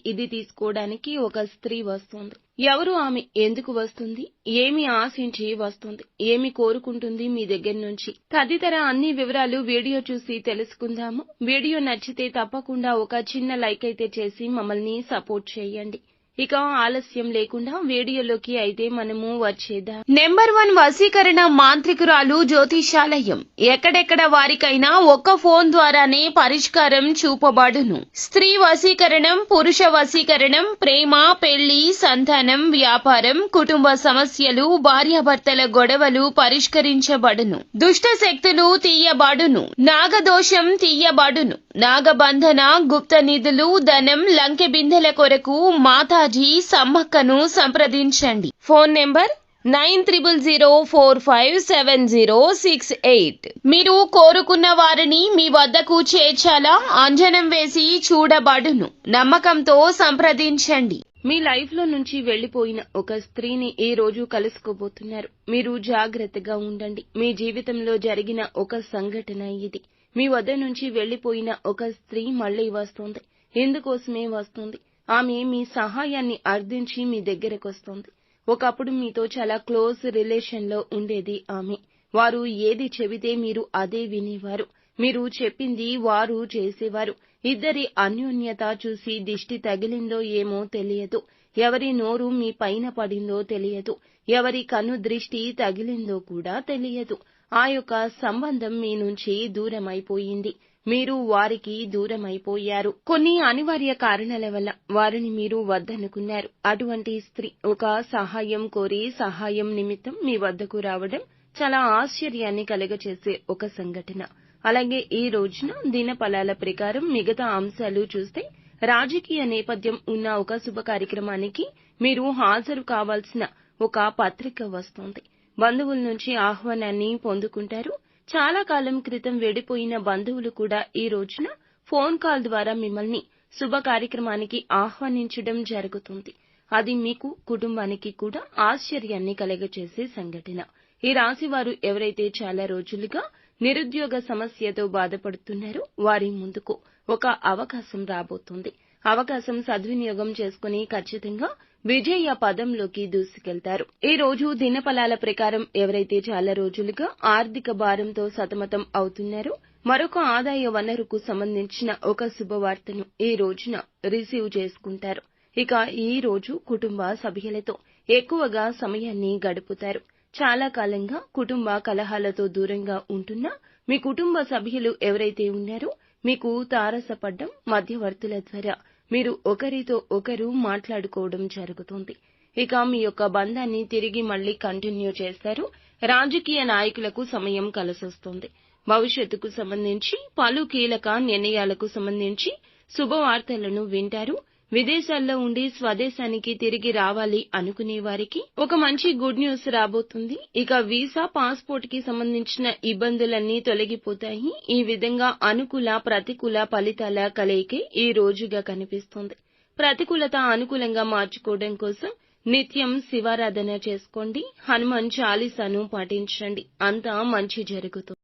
ఇది తీసుకోవడానికి ఒక స్త్రీ వస్తుంది. ఎవరు ఆమె, ఎందుకు వస్తుంది, ఏమి ఆశించి వస్తుంది, ఏమి కోరుకుంటుంది మీ దగ్గర నుంచి తదితర అన్ని వివరాలు వీడియో చూసి తెలుసుకుందాము. వీడియో నచ్చితే తప్పకుండా ఒక చిన్న లైక్ అయితే చేసి మమ్మల్ని సపోర్ట్ చేయండి. ఇక ఆలస్యం లేకుండా వీడియోలోకి అయితే మనము వచ్చేద్దాం. నెంబర్ 1 వశీకరణ మాంత్రికురాలు జ్యోతిషాలయం. ఎక్కడెక్కడ వారికైనా ఒక్క ఫోన్ ద్వారానే పరిష్కారం చూపబడును. స్త్రీ వశీకరణం, పురుష వశీకరణం, ప్రేమ, పెళ్లి, సంతానం, వ్యాపారం, కుటుంబ సమస్యలు, భార్యాభర్తల గొడవలు పరిష్కరించబడును. దుష్ట శక్తులు తీయబడును. నాగదోషం తీయబడును. నాగబంధన, గుప్త నిధులు, ధనం, లంకె బిందెల కొరకు మాతాజీ సమ్మక్కను సంప్రదించండి. Phone number 9000457068. మీరు కోరుకున్న వారిని మీ వద్దకు చేర్చాలా? అంజనం వేసి చూడబడును. నమ్మకంతో సంప్రదించండి. మీ లైఫ్ లో నుంచి వెళ్లిపోయిన ఒక స్త్రీని ఈ రోజు కలుసుకోబోతున్నారు. మీరు జాగ్రత్తగా ఉండండి. మీ జీవితంలో జరిగిన ఒక సంఘటన ఇది. మీ వద్ద నుంచి వెళ్లిపోయిన ఒక స్త్రీ మళ్లీ వస్తుంది. ఎందుకోసమే వస్తుంది? ఆమె మీ సహాయాన్ని అర్థించి మీ దగ్గరకొస్తుంది. ఒకప్పుడు మీతో చాలా క్లోజ్ రిలేషన్ లో ఉండేది ఆమె. వారు ఏది చెబితే మీరు అదే వినేవారు. మీరు చెప్పింది వారు చేసేవారు. ఇద్దరి అన్యోన్యత చూసి దిష్టి తగిలిందో ఏమో తెలియదు. ఎవరి నోరు మీ పైన పడిందో తెలియదు. ఎవరి కన్ను దృష్టి తగిలిందో కూడా తెలియదు. ఆ యొక్క సంబంధం మీ నుంచి దూరమైపోయింది. మీరు వారికి దూరమైపోయారు. కొన్ని అనివార్య కారణాల వల్ల వారిని మీరు వద్దనుకున్నారు. అటువంటి స్త్రీ ఒక సహాయం కోరి సహాయం నిమిత్తం మీ వద్దకు రావడం చాలా ఆశ్చర్యాన్ని కలుగచేసే ఒక సంఘటన. అలాగే ఈ రోజున దినఫలాల ప్రకారం మిగతా అంశాలు చూస్తే రాజకీయ నేపథ్యం ఉన్న ఒక శుభ కార్యక్రమానికి మీరు హాజరు కావాల్సిన ఒక పత్రిక వస్తుంది. బంధువుల నుంచి ఆహ్వానాన్ని పొందుకుంటారు. చాలా కాలం క్రితం వెడిపోయిన బంధువులు కూడా ఈ రోజున ఫోన్ కాల్ ద్వారా మిమ్మల్ని శుభ కార్యక్రమానికి ఆహ్వానించడం జరుగుతుంది. అది మీకు, కుటుంబానికి కూడా ఆశ్చర్యాన్ని కలగచేసే సంఘటన. ఈ రాశి వారు ఎవరైతే చాలా రోజులుగా నిరుద్యోగ సమస్యతో బాధపడుతున్నారో వారి ముందుకు ఒక అవకాశం రాబోతుంది. అవకాశం సద్వినియోగం చేసుకుని ఖచ్చితంగా విజయ పదంలోకి దూసుకెళ్తారు. ఈ రోజు దినఫలాల ప్రకారం ఎవరైతే చాలా రోజులుగా ఆర్థిక భారంతో సతమతం అవుతున్నారో మరొక ఆదాయ వనరుకు సంబంధించిన ఒక శుభవార్తను ఈ రోజున రిసీవ్ చేసుకుంటారు. ఇక ఈ రోజు కుటుంబ సభ్యులతో ఎక్కువగా సమయాన్ని గడుపుతారు. చాలా కాలంగా కుటుంబ కలహాలతో దూరంగా ఉంటున్న మీ కుటుంబ సభ్యులు ఎవరైతే ఉన్నారో మీకు తారసపడ్డం, మధ్యవర్తుల ద్వారా మీరు ఒకరితో ఒకరు మాట్లాడుకోవడం జరుగుతుంది. ఇక మీ యొక్క బంధాన్ని తిరిగి మళ్లీ కంటిన్యూ చేస్తారు. రాజకీయ నాయకులకు సమయం కలిసొస్తుంది. భవిష్యత్తుకు సంబంధించి పలు కీలక నిర్ణయాలకు సంబంధించి శుభవార్తలను వింటారు. విదేశాల్లో ఉండి స్వదేశానికి తిరిగి రావాలి అనుకునే వారికి ఒక మంచి గుడ్ న్యూస్ రాబోతుంది. ఇక వీసా, పాస్పోర్ట్ కి సంబంధించిన ఇబ్బందులన్నీ తొలగిపోతాయి. ఈ విధంగా అనుకూల, ప్రతికూల ఫలితాల కలయికే ఈ రోజుగా కనిపిస్తుంది. ప్రతికూలత అనుకూలంగా మార్చుకోవడం కోసం నిత్యం శివారాధన చేసుకోండి. హనుమాన్ చాలీసాను పాటించండి. అంతా మంచి జరుగుతుంది.